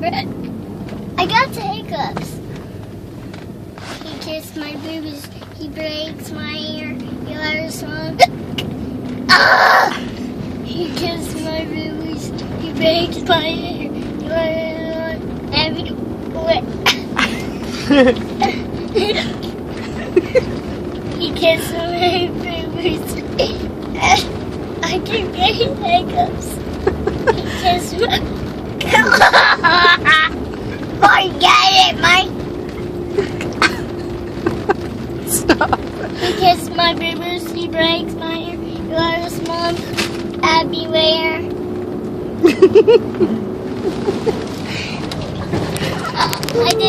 I got the hiccups. He kissed my boobies. He breaks my ear. He loves my. Ah! He kissed my boobies. He breaks my ear. He loves everywhere. He kissed my boobies. I keep getting hiccups. He kissed my. Forget it, Mike. Stop. He kissed my boobies. He breaks my ear. He loves mom everywhere. I did.